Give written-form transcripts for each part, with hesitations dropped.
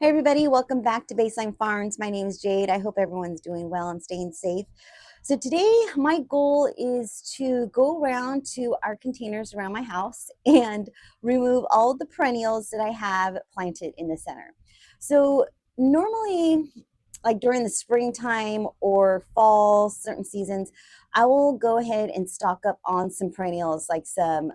Hey everybody, welcome back to Baseline Farms. My name is Jade. I hope everyone's doing well and staying safe. So today my goal is to go around to our containers around my house and remove all of the perennials that I have planted in the center. So normally, like during the springtime or fall, certain seasons, I will go ahead and stock up on some perennials, like some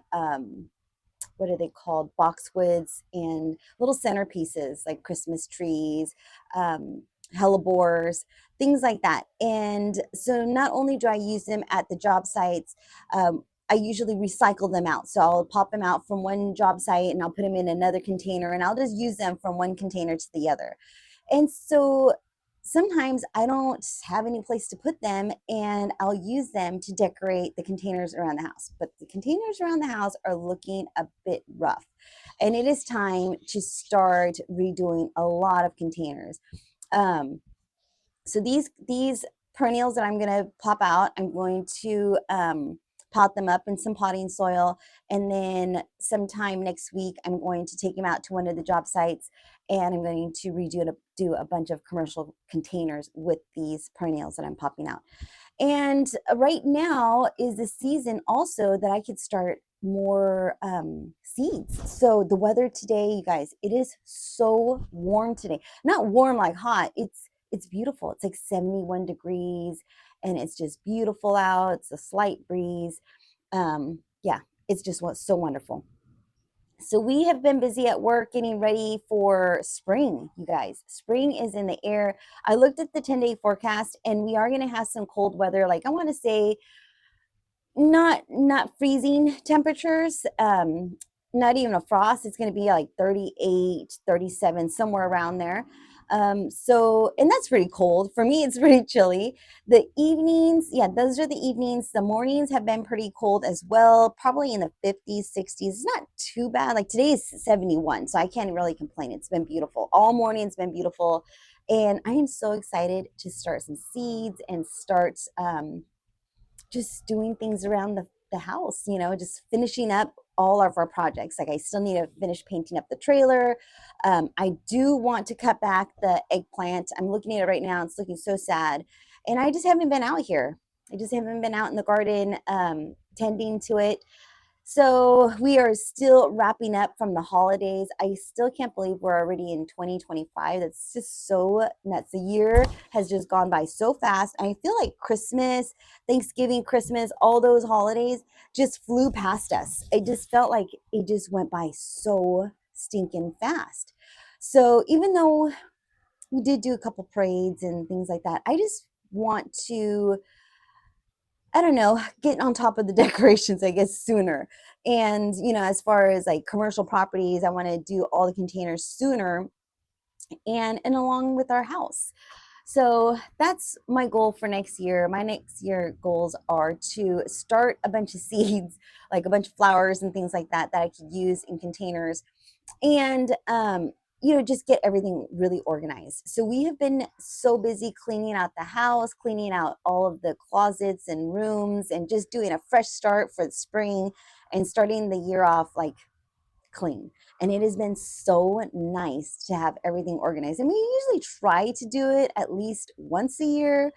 what are they called, boxwoods and little centerpieces like Christmas trees, hellebores, things like that. And so not only do I use them at the job sites, I usually recycle them out. So I'll pop them out from one job site and I'll put them in another container and I'll just use them from one container to the other. And so sometimes I don't have any place to put them and I'll use them to decorate the containers around the house. But the containers around the house are looking a bit rough. And it is time to start redoing a lot of containers. Um, so these perennials that I'm going to pop out, I'm going to pot them up in some potting soil, and then sometime next week I'm going to take them out to one of the job sites, and I'm going to do a bunch of commercial containers with these perennials that I'm popping out. And right now is the season also that I could start more seeds. So the weather today, you guys, it is so warm today. Not warm like hot. It's beautiful. It's like 71 degrees and it's just beautiful out. It's a slight breeze. Yeah, it's just so wonderful. So we have been busy at work getting ready for spring, you guys. Spring is in the air. I looked at the 10-day forecast and we are going to have some cold weather. Like I want to say not freezing temperatures, not even a frost. It's going to be like 38, 37, somewhere around there. So and that's pretty cold for me. It's pretty chilly. The evenings, yeah, those are the evenings. The mornings have been pretty cold as well, probably in the 50s, 60s. It's not too bad. Like today is 71, so I can't really complain. It's been beautiful all morning. It's been beautiful, and I am so excited to start some seeds and start just doing things around the house, just finishing up all of our projects. Like I still need to finish painting up the trailer. I do want to cut back the eggplant. I'm looking at it right now. It's looking so sad. And I just haven't been out here. I just haven't been out in the garden tending to it. So we are still wrapping up from the holidays. I still can't believe we're already in 2025. That's just so nuts. The year has just gone by so fast. I feel like Christmas, Thanksgiving, Christmas, all those holidays just flew past us. It just felt like it just went by so stinking fast. So even though we did do a couple parades and things like that, I just want to, I don't know, getting on top of the decorations, I guess, sooner. And, as far as like commercial properties, I want to do all the containers sooner and along with our house. So that's my goal for next year. My next year goals are to start a bunch of seeds, like a bunch of flowers and things like that I could use in containers and just get everything really organized. So we have been so busy cleaning out the house, cleaning out all of the closets and rooms, and just doing a fresh start for the spring and starting the year off like clean. And it has been so nice to have everything organized. And we usually try to do it at least once a year,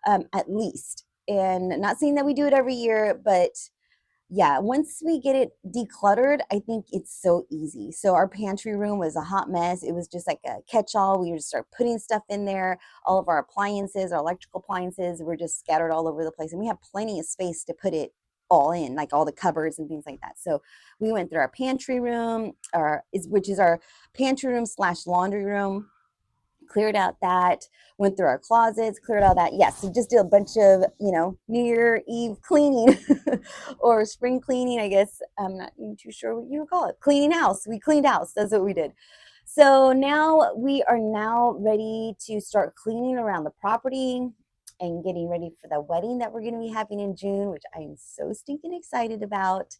at least. And not saying that we do it every year, but yeah, once we get it decluttered, I think it's so easy. So our pantry room was a hot mess. It was just like a catch-all. We would just start putting stuff in there. All of our appliances, our electrical appliances were just scattered all over the place. And we have plenty of space to put it all in, like all the cupboards and things like that. So we went through our pantry room, which is our pantry room slash laundry room, cleared out that, went through our closets, cleared all that. Yes, so just did a bunch of, New Year Eve cleaning or spring cleaning, I guess. I'm not even too sure what you would call it. Cleaning house. We cleaned house. That's what we did. So now we are now ready to start cleaning around the property and getting ready for the wedding that we're going to be having in June, which I am so stinking excited about.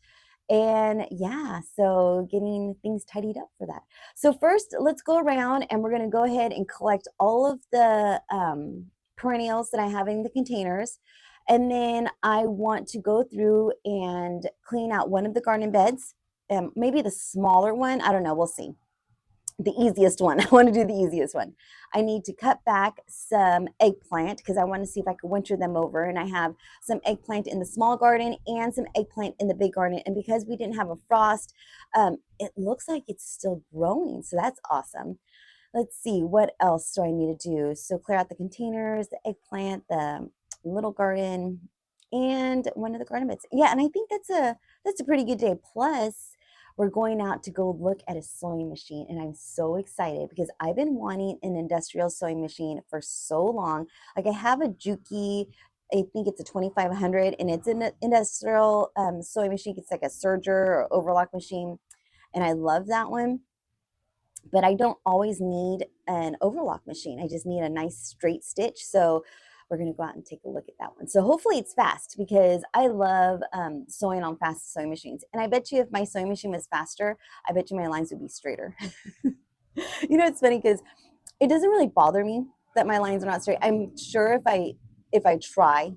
And yeah, so getting things tidied up for that. So first, let's go around and we're going to go ahead and collect all of the perennials that I have in the containers. And then I want to go through and clean out one of the garden beds, maybe the smaller one. I don't know. We'll see. the easiest one. I want to do the easiest one. I need to cut back some eggplant because I want to see if I can winter them over. And I have some eggplant in the small garden and some eggplant in the big garden. And because we didn't have a frost, it looks like it's still growing. So that's awesome. Let's see, what else do I need to do? So clear out the containers, the eggplant, the little garden, and one of the garden beds. Yeah, and I think that's a pretty good day. Plus, we're going out to go look at a sewing machine, and I'm so excited because I've been wanting an industrial sewing machine for so long. Like I have a Juki, I think it's a 2500, and it's an industrial sewing machine. It's like a serger or overlock machine, and I love that one, but I don't always need an overlock machine. I just need a nice straight stitch. So we're going to go out and take a look at that one. So hopefully it's fast because I love sewing on fast sewing machines. And I bet you if my sewing machine was faster, I bet you my lines would be straighter. It's funny because it doesn't really bother me that my lines are not straight. I'm sure if I try,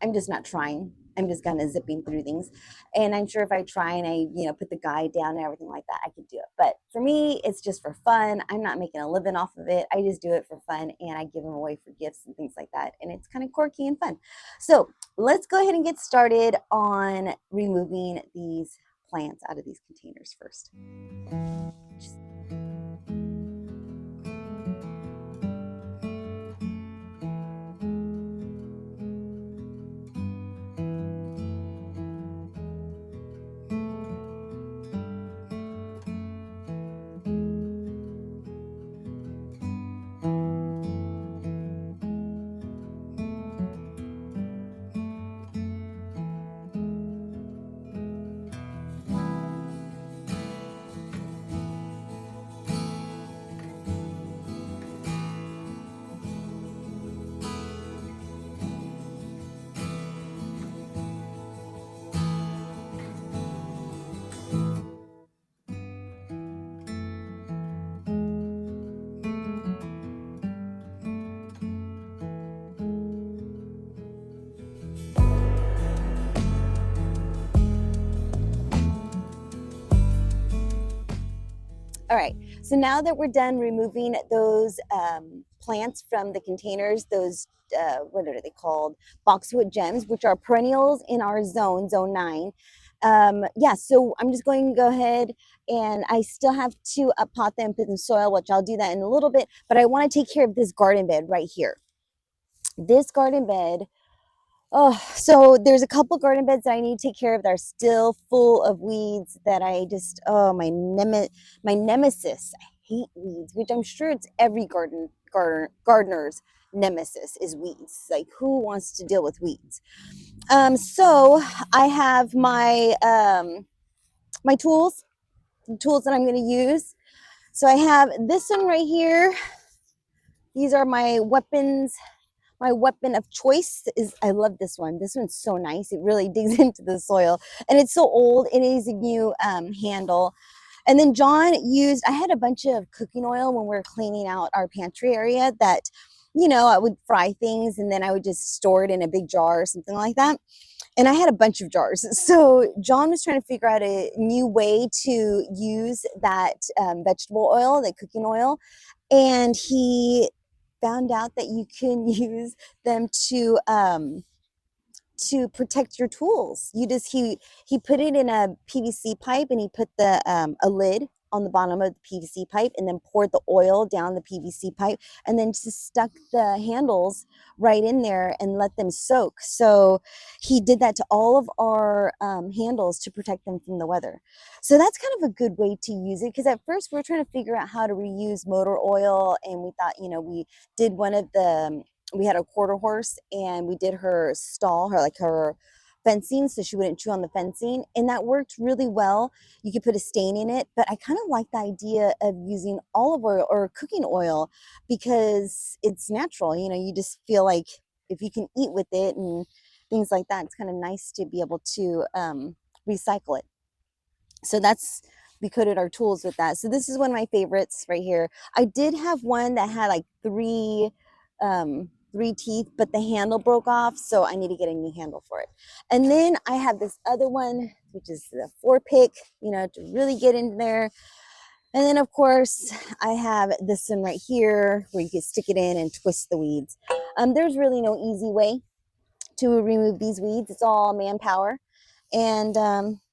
I'm just not trying. I'm just kind of zipping through things. And I'm sure if I try and put the guide down and everything like that, I could do it. But for me, it's just for fun. I'm not making a living off of it. I just do it for fun and I give them away for gifts and things like that. And it's kind of quirky and fun. So let's go ahead and get started on removing these plants out of these containers first. All right, so now that we're done removing those plants from the containers, those, what are they called? Boxwood gems, which are perennials in our zone 9. Yeah, so I'm just going to go ahead and I still have to pot them, put in soil, which I'll do that in a little bit, but I want to take care of this garden bed right here. This garden bed. Oh, so there's a couple garden beds that I need to take care of that are still full of weeds that I just, oh, my nemesis. I hate weeds, which I'm sure it's every gardener's nemesis is weeds. Like, who wants to deal with weeds? So I have my tools, the tools that I'm going to use. So I have this one right here. These are my weapons. My weapon of choice is, I love this one. This one's so nice. It really digs into the soil and it's so old. It is a new handle. And then John used, I had a bunch of cooking oil when we were cleaning out our pantry area that, I would fry things and then I would just store it in a big jar or something like that. And I had a bunch of jars. So John was trying to figure out a new way to use that vegetable oil, that cooking oil. And he found out that you can use them to protect your tools. He put it in a PVC pipe and he put the a lid on the bottom of the PVC pipe and then poured the oil down the PVC pipe and then just stuck the handles right in there and let them soak. So he did that to all of our handles to protect them from the weather. So that's kind of a good way to use it because at first we were trying to figure out how to reuse motor oil and we thought, we did one of the we had a quarter horse and we did her stall, her fencing so she wouldn't chew on the fencing, and that worked really well. You could put a stain in it, but I kind of like the idea of using olive oil or cooking oil because it's natural. You just feel like if you can eat with it and things like that, it's kind of nice to be able to recycle it. So we coated our tools with that. So this is one of my favorites right here. I did have one that had like three teeth, but the handle broke off, so I need to get a new handle for it. And then I have this other one, which is the 4-pick, to really get in there. And then of course I have this one right here where you can stick it in and twist the weeds. There's really no easy way to remove these weeds. It's all manpower. And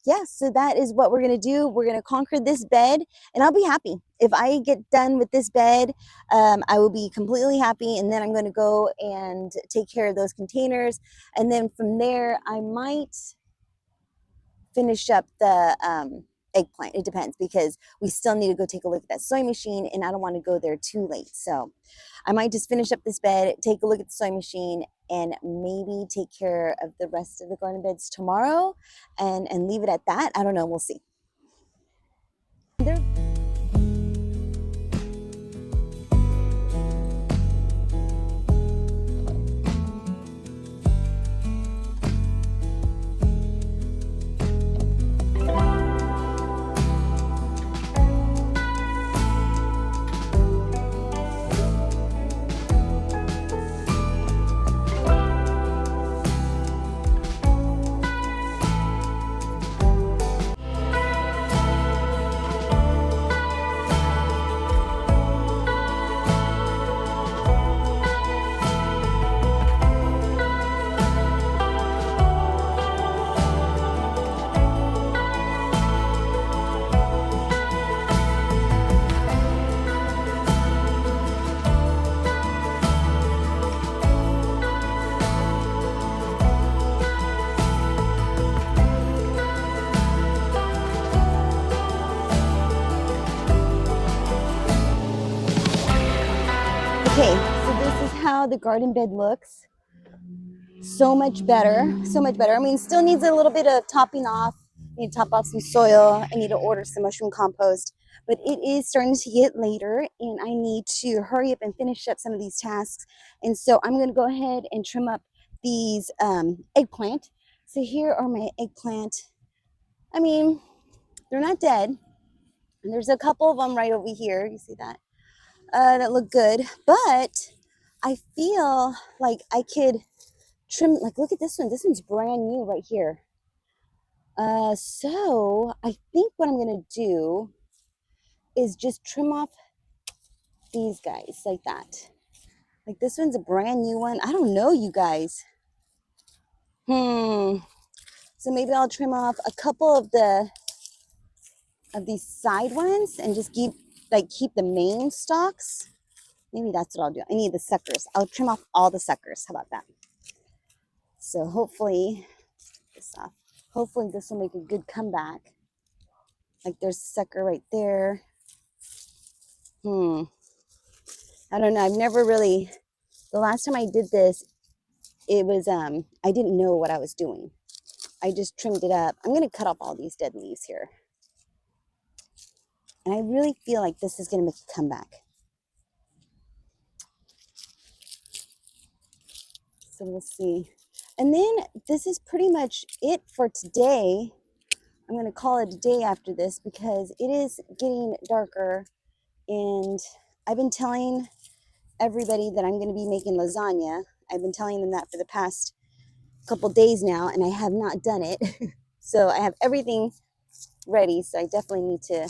yeah, so that is what we're going to do. We're going to conquer this bed, and I'll be happy. If I get done with this bed, I will be completely happy. And then I'm going to go and take care of those containers. And then from there, I might finish up the eggplant. It depends, because we still need to go take a look at that sewing machine, and I don't want to go there too late. So I might just finish up this bed, take a look at the sewing machine, and maybe take care of the rest of the garden beds tomorrow and leave it at that. I don't know. We'll see. Okay, so this is how the garden bed looks. So much better, so much better. I mean, still needs a little bit of topping off. I need to top off some soil. I need to order some mushroom compost, but it is starting to get later, and I need to hurry up and finish up some of these tasks. And so I'm going to go ahead and trim up these eggplant. So here are my eggplant. I mean, they're not dead. And there's a couple of them right over here. You see that? That look good, but I feel like I could trim, like, look at this one. This one's brand new right here. So I think what I'm gonna do is just trim off these guys like that. Like, this one's a brand new one. I don't know, you guys. So maybe I'll trim off a couple of these side ones and just keep the main stalks. Maybe that's what I'll do. I need the suckers. I'll trim off all the suckers. How about that? So hopefully this will make a good comeback. Like, there's a sucker right there. I don't know. I've never really, the last time I did this, it was, I didn't know what I was doing. I just trimmed it up. I'm going to cut off all these dead leaves here. And I really feel like this is going to make a comeback. So we'll see. And then this is pretty much it for today. I'm going to call it a day after this because it is getting darker. And I've been telling everybody that I'm going to be making lasagna. I've been telling them that for the past couple days now, and I have not done it. So I have everything ready. So I definitely need to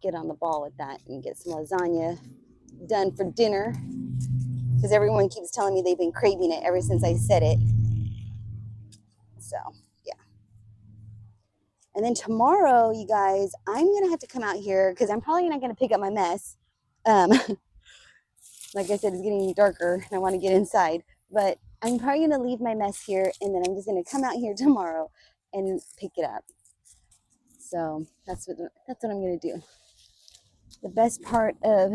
get on the ball with that and get some lasagna done for dinner, because everyone keeps telling me they've been craving it ever since I said it. So yeah. And then tomorrow, you guys, I'm gonna have to come out here because I'm probably not gonna pick up my mess. Like I said, it's getting darker and I want to get inside, but I'm probably gonna leave my mess here, and then I'm just gonna come out here tomorrow and pick it up. So that's what I'm gonna do. The best part of,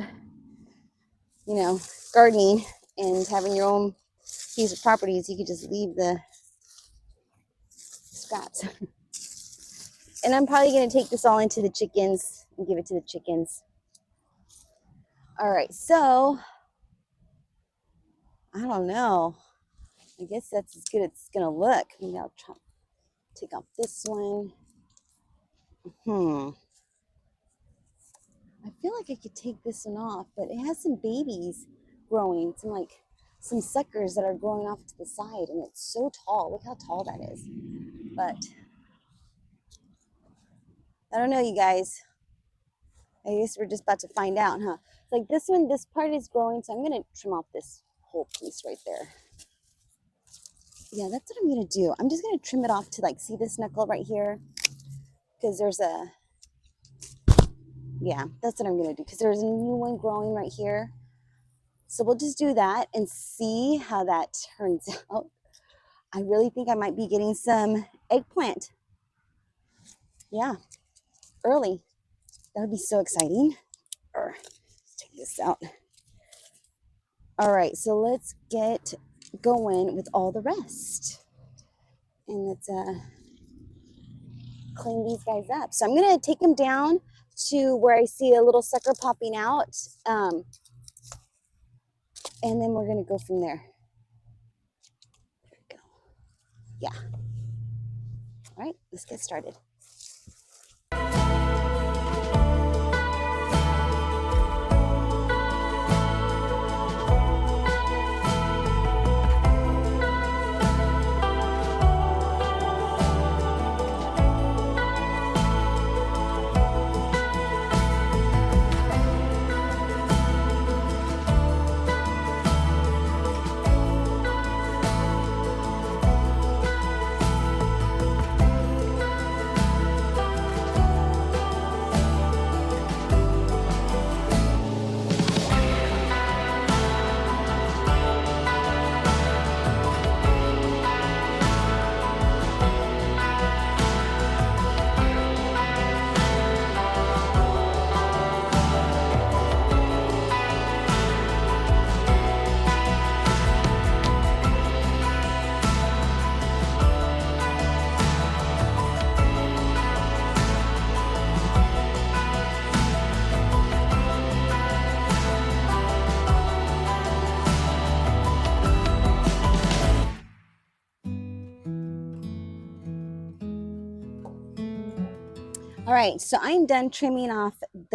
gardening and having your own piece of property is you can just leave the scraps. And I'm probably going to take this all into the chickens and give it to the chickens. All right, so I don't know. I guess that's as good as it's going to look. Maybe I'll try take off this one. I feel like I could take this one off, but it has some babies growing, some suckers that are growing off to the side, and it's so tall. Look how tall that is. But I don't know, you guys. I guess we're just about to find out, huh? Like this one, this part is growing, so I'm gonna trim off this whole piece right there. Yeah, that's what I'm gonna do. I'm just gonna trim it off to like, see this knuckle right here? Because there's a, yeah, that's what I'm gonna do, because there's a new one growing right here. So we'll just do that and see how that turns out. I really think I might be getting some eggplant. Yeah, early. That would be so exciting. Let's take this out. All right, so let's get going with all the rest. And let's clean these guys up. So I'm gonna take them down to where I see a little sucker popping out. And then we're gonna go from there. There we go. Yeah. All right, let's get started. All right, so I'm done trimming off these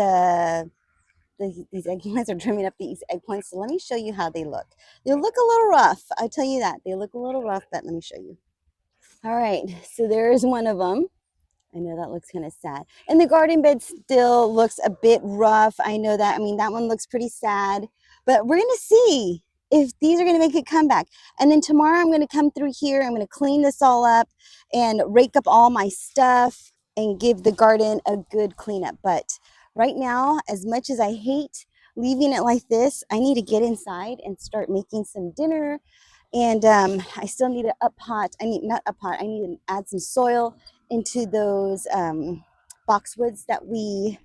eggplants, or trimming up these eggplants. So let me show you how they look. They look a little rough. I'll tell you that. They look a little rough, but let me show you. All right, so there's one of them. I know that looks kind of sad. And the garden bed still looks a bit rough. I know that. I mean, that one looks pretty sad. But we're going to see if these are going to make a comeback. And then tomorrow I'm going to come through here. I'm going to clean this all up and rake up all my stuff and give the garden a good cleanup. But right now, as much as I hate leaving it like this, I need to get inside and start making some dinner. And I still need to up pot. I need not up pot. I need to add some soil into those boxwoods that we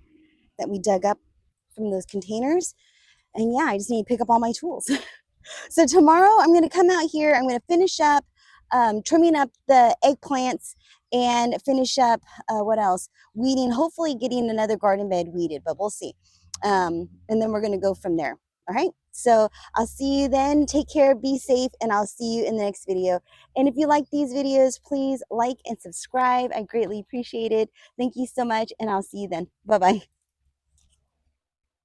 dug up from those containers. And yeah, I just need to pick up all my tools. So tomorrow I'm going to come out here. I'm going to finish up trimming up the eggplants and finish up what else? Weeding. Hopefully getting another garden bed weeded, but we'll see. And then we're going to go from there. All right. So I'll see you then. Take care, be safe, and I'll see you in the next video. And if you like these videos, please like and subscribe. I greatly appreciate it. Thank you so much, and I'll see you then. Bye-bye.